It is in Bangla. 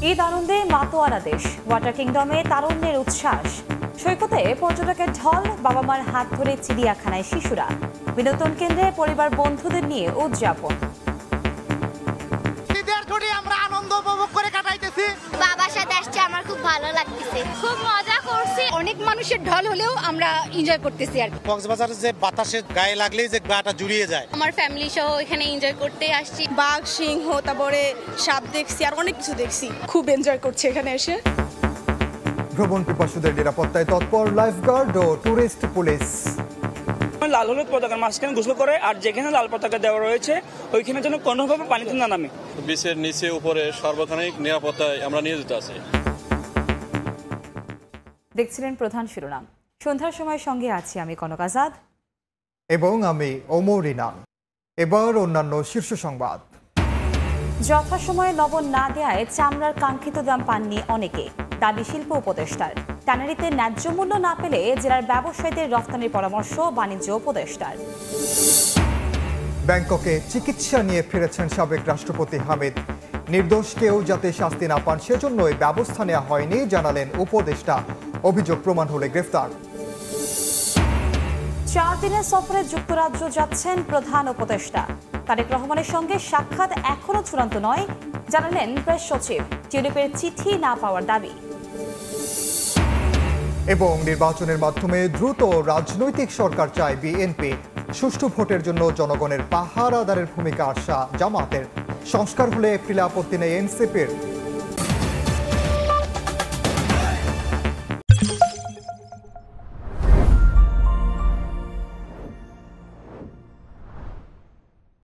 ঈদ আনন্দে মাতোয়ারা দেশ, ওয়াটার কিংডমে তারুণ্যের উচ্ছ্বাস। সৈকতে পর্যটকের ঢল, বাবা মার হাত ধরে চিড়িয়াখানায় শিশুরা। বিনোদন কেন্দ্রে পরিবার বন্ধুদের নিয়ে উদযাপন। ঈদের ছুটি আমরা আনন্দ উপভোগ করে কাটাইতেছি। বাবার সাথে আসছে, আমার খুব ভালো লাগতেছে, খুব মজা করছি। অনেক মানুষের ঢল হলেও আমরা এনজয় করতেছি আর কি। কক্সবাজারের যে বাতাসে গায়ে লাগলেই যে গাটা জুড়িয়ে যায়। আমার ফ্যামিলি সহ এখানে এনজয় করতে আসছি। বাঘ, সিংহ, তারপরে সাপ দেখছি আর অনেক কিছু দেখছি। খুব এনজয় করছি এখানে এসে। ভ্রমণ পিপাসুদের নিরাপত্তায় তৎপর লাইফগার্ড ও টুরিস্ট পুলিশ। লাল হলুদ পতাকার মাঝখানে গোসল করে, আর যেখানে লাল পতাকা দেওয়া রয়েছে ওইখানে যেন কোনোভাবে পানিতে না নামে। বিচের নিচে উপরে সর্বক্ষণিক নিরাপত্তায় আমরা নিয়োজিত আছি। দেখছিলেন প্রধান শিরোনাম। সন্ধ্যার সময় সঙ্গে আছি আমি কনক আজাদ এবং আমি ওমর ইনাম। এবার অন্যান্য শীর্ষ সংবাদ। যথাসময়ে লবণ না দেয়ায় চামড়ার কাঙ্ক্ষিত দাম পাননি অনেকে, দাবি শিল্প উপদেষ্টার। ট্যানারিতে ন্যায্য মূল্য না পেলে জেলার ব্যবসায়ীদের রফতানির পরামর্শ বাণিজ্য উপদেষ্টার। ব্যাংককে চিকিৎসা নিয়ে ফিরেছেন সাবেক রাষ্ট্রপতি হামিদ। নির্দোষ কেউ যাতে শাস্তি না পান সেজন্যই ব্যবস্থা নেওয়া হয়নি জানালেন উপদেষ্টা। অভিযোগ প্রমাণ হলে গ্রেফতার। 4 দিনের সফরে যুক্তরাজ্য যাচ্ছেন প্রধান উপদেষ্টা। তারেক রহমানের সঙ্গে সাক্ষাৎ এখনো চূড়ান্ত নয় জানালেন প্রেস সচিব। টিউলিপের চিঠি না পাওয়ার দাবি। এবং নির্বাচনের মাধ্যমে দ্রুত রাজনৈতিক সরকার চায় বিএনপি। সুষ্ঠু ভোটের জন্য জনগণের পাহারাদারের ভূমিকা আশা জামাতের। সংস্কার হলে এপ্রিলে আপত্তি নেই এনসিপির।